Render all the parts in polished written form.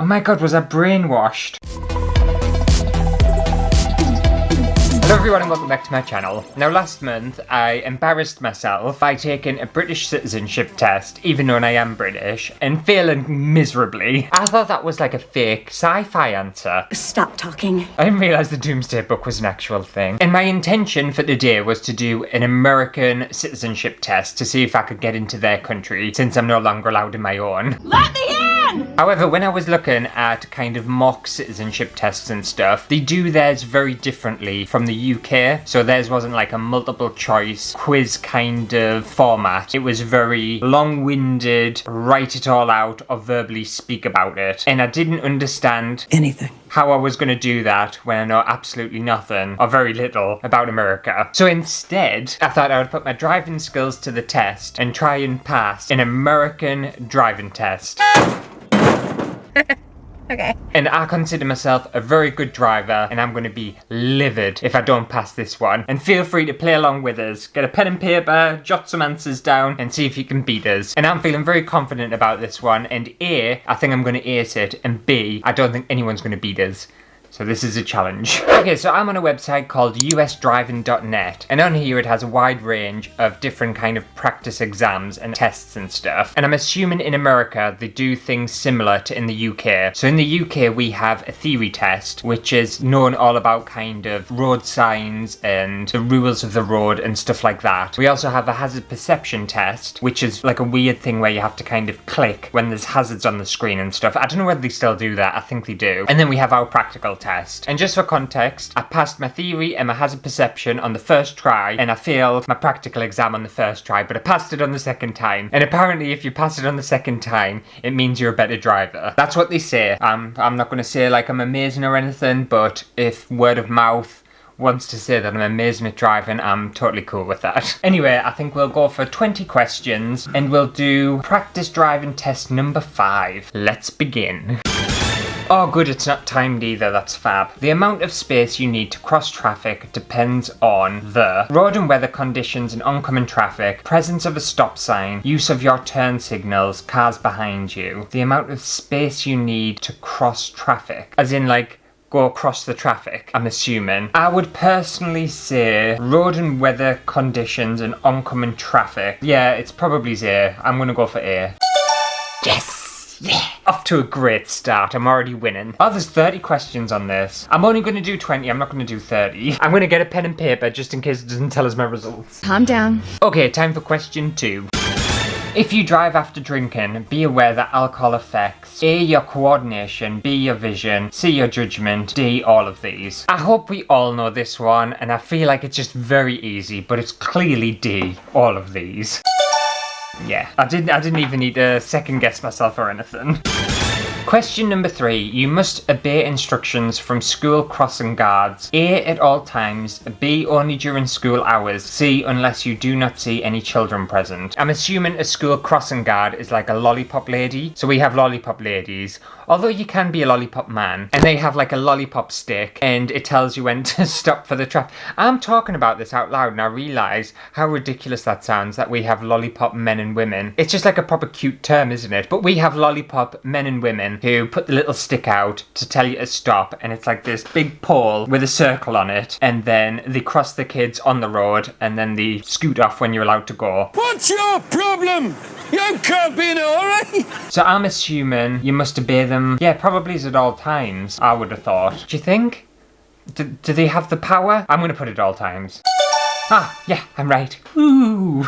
Oh my god, was I brainwashed? Hello everyone and welcome back to my channel. Now last month I embarrassed myself by taking a British citizenship test, even though I am British, and failing miserably. I thought that was like a fake sci-fi answer. Stop talking. I didn't realise the Doomsday Book was an actual thing. And my intention for today was to do an American citizenship test to see if I could get into their country, since I'm no longer allowed in my own. Let me in! However, when I was looking at kind of mock citizenship tests and stuff, they do theirs very differently from the UK. So theirs wasn't like a multiple choice quiz kind of format. It was very long-winded, write it all out or verbally speak about it. And I didn't understand anything. How I was going to do that when I know absolutely nothing or very little about America. So instead, I thought I would put my driving skills to the test and try and pass an American driving test. Okay. And I consider myself a very good driver, and I'm going to be livid if I don't pass this one. And feel free to play along with us. Get a pen and paper, jot some answers down, and see if you can beat us. And I'm feeling very confident about this one, and A, I think I'm going to ace it, and B, I don't think anyone's going to beat us. So this is a challenge. Okay, so I'm on a website called usdriving.net, and on here it has a wide range of different kind of practice exams and tests and stuff. And I'm assuming in America they do things similar to in the UK. So in the UK we have a theory test, which is known all about kind of road signs and the rules of the road and stuff like that. We also have a hazard perception test, which is like a weird thing where you have to kind of click when there's hazards on the screen and stuff. I don't know whether they still do that, I think they do. And then we have our practical test. And just for context, I passed my theory and my hazard perception on the first try, and I failed my practical exam on the first try, but I passed it on the second time. And apparently if you pass it on the second time, it means you're a better driver. That's what they say. I'm not going to say like I'm amazing or anything, but if word of mouth wants to say that I'm amazing at driving, I'm totally cool with that. Anyway, I think we'll go for 20 questions and we'll do practice driving test number 5. Let's begin. Oh good, it's not timed either, that's fab. The amount of space you need to cross traffic depends on the road and weather conditions and oncoming traffic, presence of a stop sign, use of your turn signals, cars behind you. The amount of space you need to cross traffic, as in like go across the traffic, I'm assuming. I would personally say road and weather conditions and oncoming traffic. Yeah, it's probably A. I'm gonna go for A. Yes! Yeah! Off to a great start, I'm already winning. Oh, there's 30 questions on this. I'm only going to do 20, I'm not going to do 30. I'm going to get a pen and paper just in case it doesn't tell us my results. Calm down. Okay, time for question 2. If you drive after drinking, be aware that alcohol affects A, your coordination, B, your vision, C, your judgment, D, all of these. I hope we all know this one, and I feel like it's just very easy, but it's clearly D, all of these. Yeah, I didn't even need to second guess myself or anything. Question number 3. You must obey instructions from school crossing guards. A, at all times. B, only during school hours. C, unless you do not see any children present. I'm assuming a school crossing guard is like a lollipop lady. So we have lollipop ladies. Although you can be a lollipop man. And they have like a lollipop stick and it tells you when to stop for the traffic. I'm talking about this out loud and I realise how ridiculous that sounds that we have lollipop men and women. It's just like a proper cute term, isn't it? But we have lollipop men and women who put the little stick out to tell you to stop, and it's like this big pole with a circle on it, and then they cross the kids on the road and then they scoot off when you're allowed to go. What's your problem? You can't be in a hurry. So I'm assuming you must obey them, yeah, probably at all times, I would have thought. Do you think? Do they have the power? I'm gonna put it all times. Ah, yeah, I'm right. Ooh.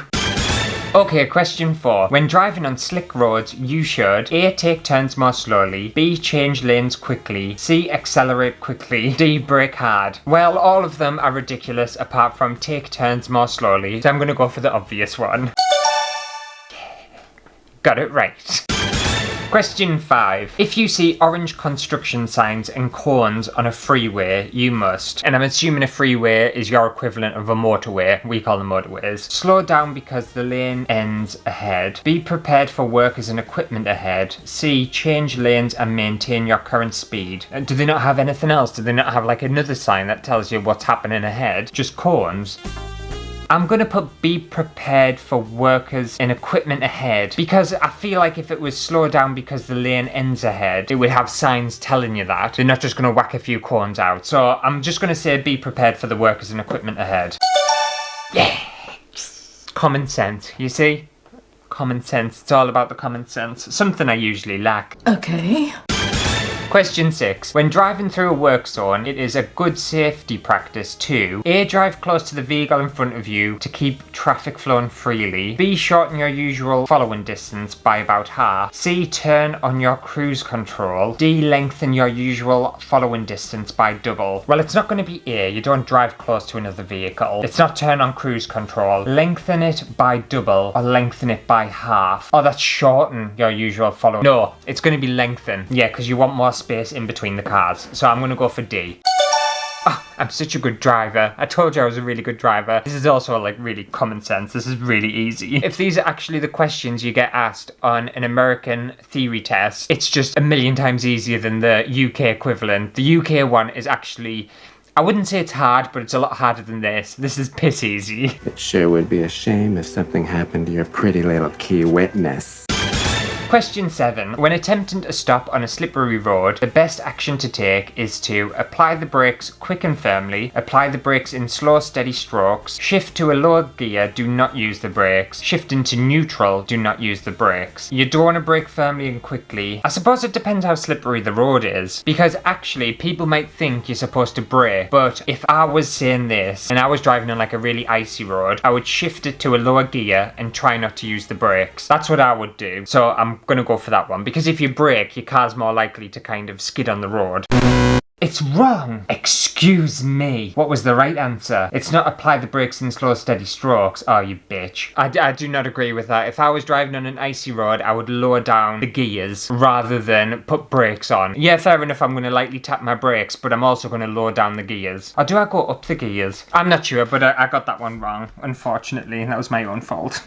Okay, question 4. When driving on slick roads, you should A, take turns more slowly, B, change lanes quickly, C, accelerate quickly, D, brake hard. Well, all of them are ridiculous apart from take turns more slowly, so I'm gonna go for the obvious one. Got it right. Question 5. If you see orange construction signs and cones on a freeway, you must, and I'm assuming a freeway is your equivalent of a motorway, we call them motorways, slow down because the lane ends ahead. Be prepared for workers and equipment ahead. C, change lanes and maintain your current speed. Do they not have anything else? Do they not have like another sign that tells you what's happening ahead? Just cones? I'm gonna put be prepared for workers and equipment ahead, because I feel like if it was slow down because the lane ends ahead, it would have signs telling you that. They're not just gonna whack a few cones out. So I'm just gonna say be prepared for the workers and equipment ahead. Yeah! Common sense, you see? Common sense. It's all about the common sense. Something I usually lack. Okay. Question 6. When driving through a work zone, it is a good safety practice to A. Drive close to the vehicle in front of you to keep traffic flowing freely. B. Shorten your usual following distance by about half. C. Turn on your cruise control. D. Lengthen your usual following distance by double. Well, it's not going to be A. You don't drive close to another vehicle. It's not turn on cruise control. Lengthen it by double or lengthen it by half. Oh, that's shorten your usual following. No, it's going to be lengthen. Yeah, because you want more space in between the cars. So I'm going to go for D. Oh, I'm such a good driver. I told you I was a really good driver. This is also like really common sense. This is really easy. If these are actually the questions you get asked on an American theory test, it's just a million times easier than the UK equivalent. The UK one is actually, I wouldn't say it's hard, but it's a lot harder than this. This is piss easy. It sure would be a shame if something happened to your pretty little key witness. Question 7. When attempting to stop on a slippery road, the best action to take is to apply the brakes quick and firmly, apply the brakes in slow steady strokes, shift to a lower gear, do not use the brakes, shift into neutral, do not use the brakes. You don't want to brake firmly and quickly. I suppose it depends how slippery the road is, because actually people might think you're supposed to brake, but if I was saying this and I was driving on like a really icy road, I would shift it to a lower gear and try not to use the brakes. That's what I would do. So I'm gonna go for that one, because if you brake, your car's more likely to kind of skid on the road. It's wrong! Excuse me. What was the right answer? It's not apply the brakes in slow steady strokes. Oh, you bitch. I do not agree with that. If I was driving on an icy road, I would lower down the gears rather than put brakes on. Yeah, fair enough, I'm going to lightly tap my brakes, but I'm also going to lower down the gears. Or do I go up the gears? I'm not sure, but I got that one wrong, unfortunately. That was my own fault.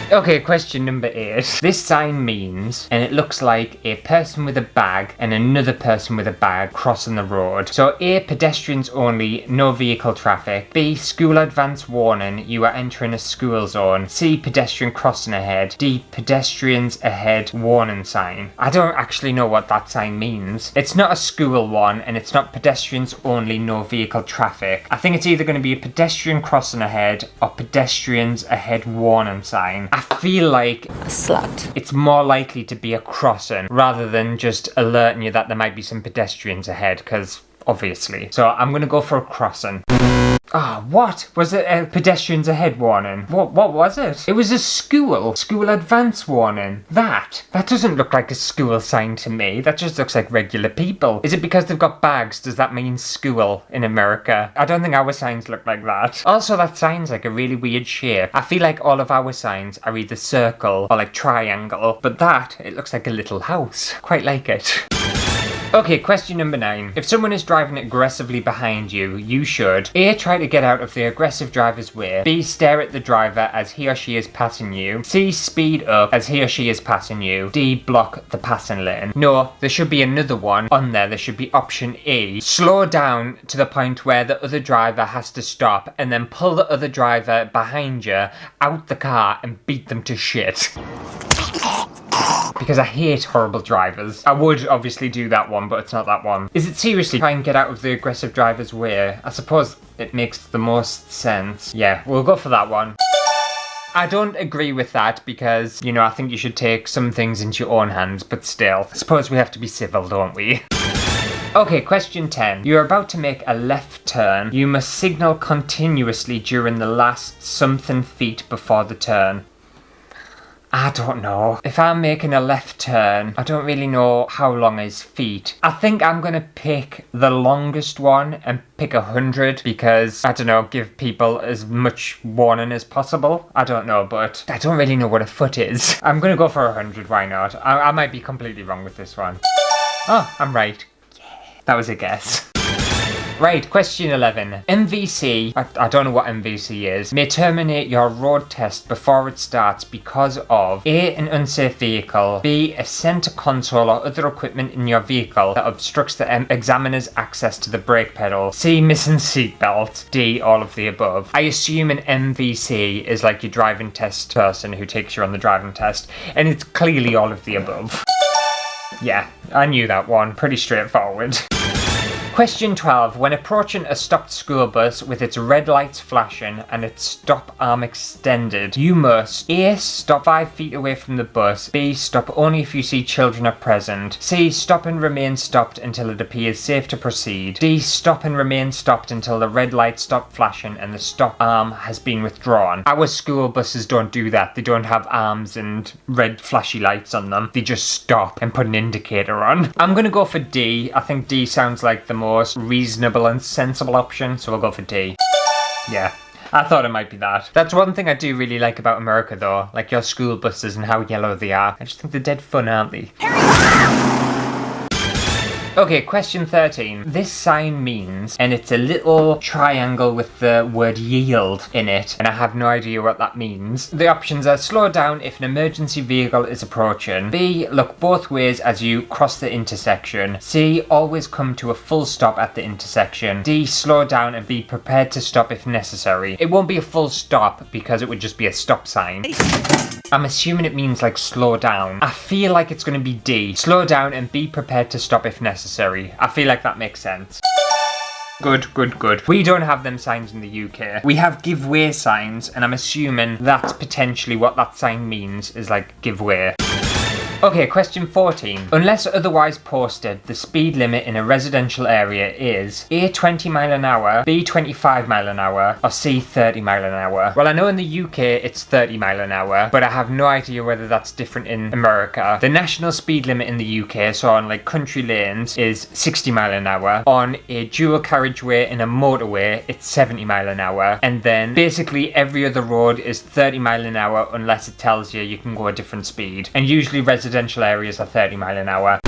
Okay, question number 8. This sign means, and it looks like a person with a bag and another person with a bag crossing the road. So A, pedestrians only, no vehicle traffic. B, school advance warning, you are entering a school zone. C, pedestrian crossing ahead. D, pedestrians ahead warning sign. I don't actually know what that sign means. It's not a school one, and it's not pedestrians only, no vehicle traffic. I think it's either going to be a pedestrian crossing ahead or pedestrians ahead warning sign. I feel like A slut. it's more likely to be a crossing rather than just alerting you that there might be some pedestrians ahead, because obviously. So I'm going to go for a crossing. Ah, what? Was it a pedestrians ahead warning? What was it? It was a school advance warning. That doesn't look like a school sign to me. That just looks like regular people. Is it because they've got bags? Does that mean school in America? I don't think our signs look like that. Also, that sign's like a really weird shape. I feel like all of our signs are either circle or like triangle, but that, it looks like a little house. Quite like it. Okay, question number 9. If someone is driving aggressively behind you, you should A, try to get out of the aggressive driver's way. B, stare at the driver as he or she is passing you. C, speed up as he or she is passing you. D, block the passing lane. No, there should be another one on there. There should be option E. Slow down to the point where the other driver has to stop and then pull the other driver behind you out the car and beat them to shit. Because I hate horrible drivers. I would obviously do that one, but it's not that one. Is it seriously try and get out of the aggressive driver's way? I suppose it makes the most sense. Yeah, we'll go for that one. I don't agree with that because, you know, I think you should take some things into your own hands, but still. I suppose we have to be civil, don't we? Okay, question 10. You're about to make a left turn. You must signal continuously during the last something feet before the turn. I don't know. If I'm making a left turn, I don't really know how long is feet. I think I'm gonna pick the longest one and pick 100 because, I don't know, give people as much warning as possible. I don't know, but I don't really know what a foot is. I'm gonna go for 100, why not? I might be completely wrong with this one. Oh, I'm right. Yeah. That was a guess. Right, question 11. MVC, I don't know what MVC is, may terminate your road test before it starts because of A, an unsafe vehicle, B, a center console or other equipment in your vehicle that obstructs the examiner's access to the brake pedal, C, missing seatbelt, D, all of the above. I assume an MVC is like your driving test person who takes you on the driving test, and it's clearly all of the above. Yeah, I knew that one. Pretty straightforward. Question 12. When approaching a stopped school bus with its red lights flashing and its stop arm extended, you must A. Stop 5 feet away from the bus, B. Stop only if you see children are present, C. Stop and remain stopped until it appears safe to proceed, D. Stop and remain stopped until the red light stop flashing and the stop arm has been withdrawn. Our school buses don't do that. They don't have arms and red flashy lights on them. They just stop and put an indicator on. I'm gonna go for D. I think D sounds like the most reasonable and sensible option, so we'll go for D. Yeah, I thought it might be that. That's one thing I do really like about America though, like your school buses and how yellow they are. I just think they're dead fun, aren't they? Okay, question 13. This sign means, and it's a little triangle with the word yield in it, and I have no idea what that means. The options are slow down if an emergency vehicle is approaching, B, look both ways as you cross the intersection, C, always come to a full stop at the intersection, D, slow down and be prepared to stop if necessary. It won't be a full stop because it would just be a stop sign. I'm assuming it means like slow down. I feel like it's going to be D. Slow down and be prepared to stop if necessary. I feel like that makes sense. Good, good, good. We don't have them signs in the UK. We have give way signs, and I'm assuming that's potentially what that sign means, is like give way. Okay, question 14. Unless otherwise posted, the speed limit in a residential area is A, 20 mile an hour, B, 25 mile an hour, or C, 30 mile an hour. Well, I know in the UK it's 30 mile an hour, but I have no idea whether that's different in America. The national speed limit in the UK, so on like country lanes, is 60 mile an hour. On a dual carriageway in a motorway, it's 70 mile an hour. And then basically every other road is 30 mile an hour unless it tells you you can go a different speed. And usually residential areas are 30 mile an hour.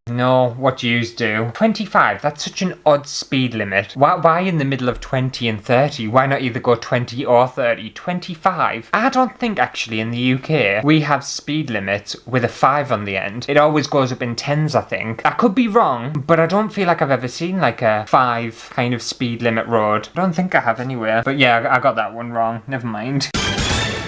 No, what do yous do? 25, that's such an odd speed limit. Why in the middle of 20 and 30? Why not either go 20 or 30? 25? I don't think actually in the UK we have speed limits with a 5 on the end. It always goes up in 10s, I think. I could be wrong, but I don't feel like I've ever seen like a 5 kind of speed limit road. I don't think I have anywhere. But yeah, I got that one wrong. Never mind.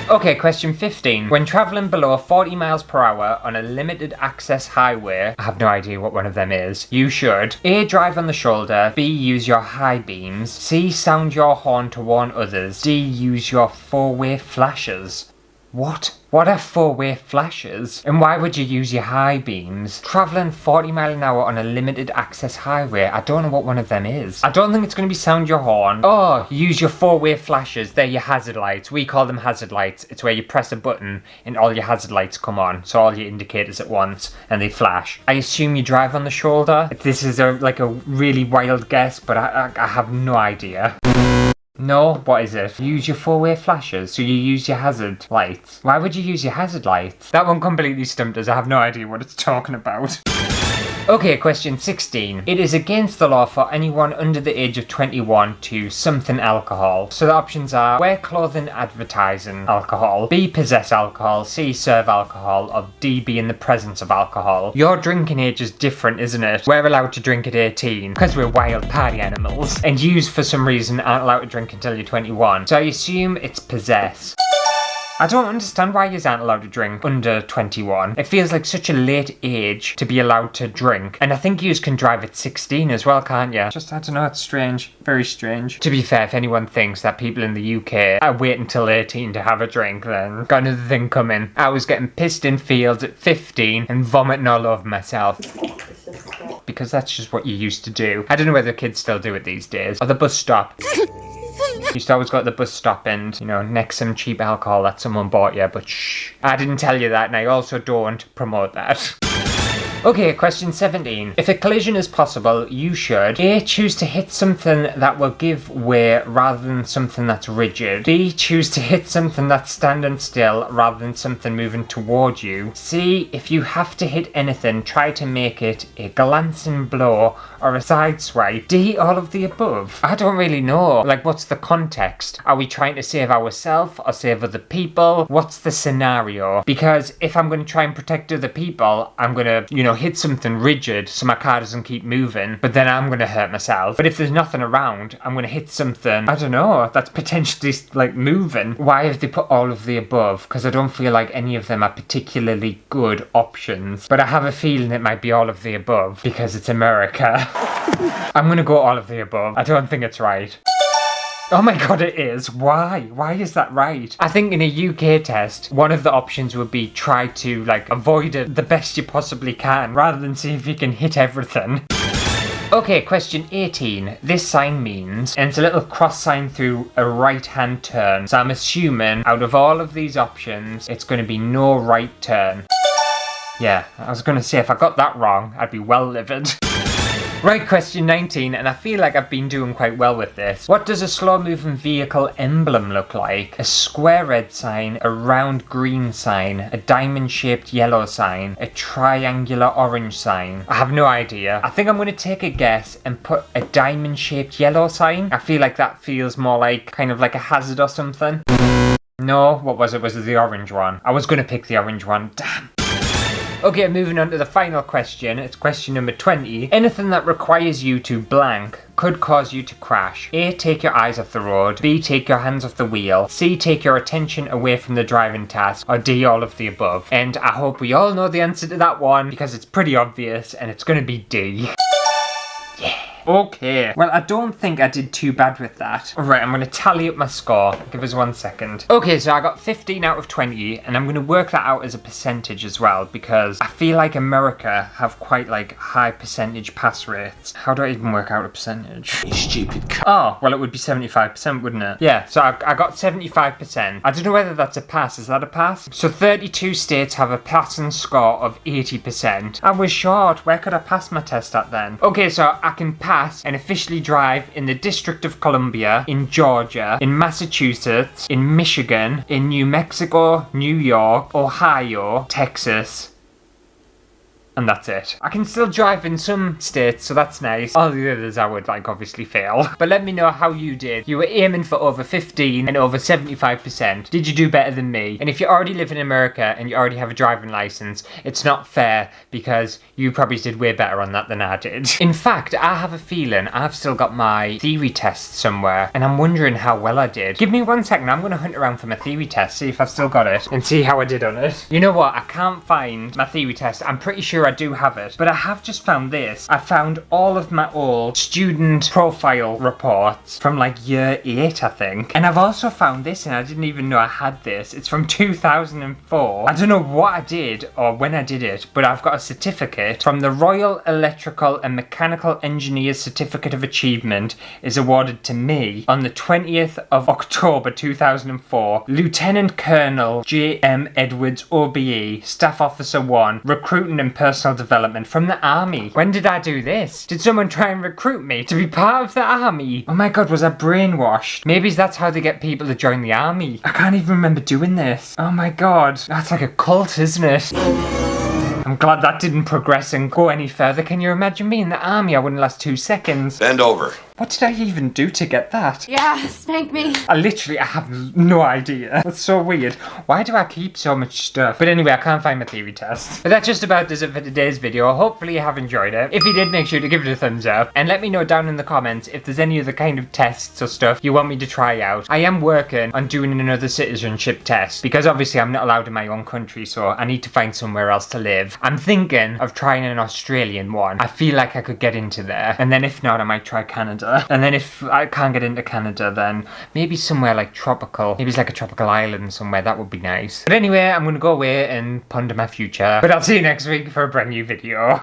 Okay, question 15. When travelling below 40 miles per hour on a limited access highway, I have no idea what one of them is, you should A, drive on the shoulder, B, use your high beams, C, sound your horn to warn others, D, use your four-way flashers. What? What are four-way flashes? And why would you use your high beams? Travelling 40 mile an hour on a limited access highway, I don't know what one of them is. I don't think it's going to be sound your horn. Oh, use your four-way flashes. They're your hazard lights. We call them hazard lights. It's where you press a button and all your hazard lights come on. So all your indicators at once and they flash. I assume you drive on the shoulder. This is a really wild guess, but I have no idea. No, what is it? Use your four-way flashes, so you use your hazard lights. Why would you use your hazard lights? That one completely stumped us. I have no idea what it's talking about. Okay, question 16. It is against the law for anyone under the age of 21 to something alcohol. So the options are wear clothing advertising alcohol, B, possess alcohol, C, serve alcohol, or D, be in the presence of alcohol. Your drinking age is different, isn't it? We're allowed to drink at 18 because we're wild party animals, and yous for some reason aren't allowed to drink until you're 21. So I assume it's possess. I don't understand why you aren't allowed to drink under 21. It feels like such a late age to be allowed to drink. And I think you can drive at 16 as well, can't you? Just, I don't know, it's strange. Very strange. To be fair, if anyone thinks that people in the UK are waiting until 18 to have a drink, then got another thing coming. I was getting pissed in fields at 15 and vomiting all over myself. Because that's just what you used to do. I don't know whether kids still do it these days. Or the bus stop. Used to always go to the bus stop and, you know, neck some cheap alcohol that someone bought you, but shh. I didn't tell you that, and I also don't promote that. Okay, question 17. If a collision is possible, you should A. Choose to hit something that will give way rather than something that's rigid. B. Choose to hit something that's standing still rather than something moving toward you. C. If you have to hit anything, try to make it a glancing blow or a side swipe. D. All of the above. I don't really know. Like, what's the context? Are we trying to save ourselves or save other people? What's the scenario? Because if I'm going to try and protect other people, I'm going to, hit something rigid so my car doesn't keep moving, but then I'm going to hurt myself. But if there's nothing around, I'm going to hit something, I don't know, that's potentially like moving. Why have they put all of the above? Because I don't feel like any of them are particularly good options. But I have a feeling it might be all of the above because it's America. I'm going to go all of the above. I don't think it's right. Oh my god, it is. Why? Why is that right? I think in a UK test, one of the options would be try to, avoid it the best you possibly can, rather than see if you can hit everything. Okay, question 18. This sign means, and it's a little cross sign through a right-hand turn. So I'm assuming, out of all of these options, it's going to be no right turn. Yeah, I was going to say, if I got that wrong, I'd be well livid. Right, question 19, and I feel like I've been doing quite well with this. What does a slow-moving vehicle emblem look like? A square red sign, a round green sign, a diamond-shaped yellow sign, a triangular orange sign. I have no idea. I think I'm going to take a guess and put a diamond-shaped yellow sign. I feel like that feels more like, kind of like a hazard or something. No, what was it? Was it the orange one? I was going to pick the orange one. Damn. Okay, moving on to the final question. It's question number 20. Anything that requires you to blank could cause you to crash. A. Take your eyes off the road. B. Take your hands off the wheel. C. Take your attention away from the driving task. Or D. All of the above. And I hope we all know the answer to that one because it's pretty obvious and it's going to be D. Yeah. Okay, well, I don't think I did too bad with that. Alright, I'm going to tally up my score. Give us 1 second. Okay, so I got 15 out of 20, and I'm going to work that out as a percentage as well, because I feel like America have quite, high percentage pass rates. How do I even work out a percentage? You stupid c***. Oh, well, it would be 75%, wouldn't it? Yeah, so I got 75%. I don't know whether that's a pass. Is that a pass? So 32 states have a passing score of 80%. I was short. Where could I pass my test at then? Okay, so I can pass and officially drive in the District of Columbia, in Georgia, in Massachusetts, in Michigan, in New Mexico, New York, Ohio, Texas, and that's it. I can still drive in some states, so that's nice. All the others I would, obviously fail. But let me know how you did. You were aiming for over 15 and over 75%. Did you do better than me? And if you already live in America and you already have a driving license, it's not fair because you probably did way better on that than I did. In fact, I have a feeling I've still got my theory test somewhere, and I'm wondering how well I did. Give me 1 second, I'm going to hunt around for my theory test, see if I've still got it, and see how I did on it. You know what? I can't find my theory test. I'm pretty sure I do have it, but I have just found this. I found all of my old student profile reports from year 8, I think. And I've also found this, and I didn't even know I had this. It's from 2004. I don't know what I did or when I did it, but I've got a certificate from the Royal Electrical and Mechanical Engineers Certificate of Achievement is awarded to me on the 20th of October 2004. Lieutenant Colonel J.M. Edwards, OBE, Staff Officer 1, Recruiting and Personal Development from the Army. When did I do this? Did someone try and recruit me to be part of the Army? Oh my god, was I brainwashed? Maybe that's how they get people to join the Army. I can't even remember doing this. Oh my god. That's like a cult, isn't it? I'm glad that didn't progress and go any further. Can you imagine me in the Army? I wouldn't last 2 seconds. Bend over. What did I even do to get that? Yeah, spank me. I have no idea. That's so weird. Why do I keep so much stuff? But anyway, I can't find my theory test. But that just about does it for today's video. Hopefully you have enjoyed it. If you did, make sure to give it a thumbs up. And let me know down in the comments if there's any other kind of tests or stuff you want me to try out. I am working on doing another citizenship test. Because obviously I'm not allowed in my own country, so I need to find somewhere else to live. I'm thinking of trying an Australian one. I feel like I could get into there. And then if not, I might try Canada. And then if I can't get into Canada, then maybe somewhere tropical. Maybe it's a tropical island somewhere. That would be nice. But anyway, I'm going to go away and ponder my future. But I'll see you next week for a brand new video.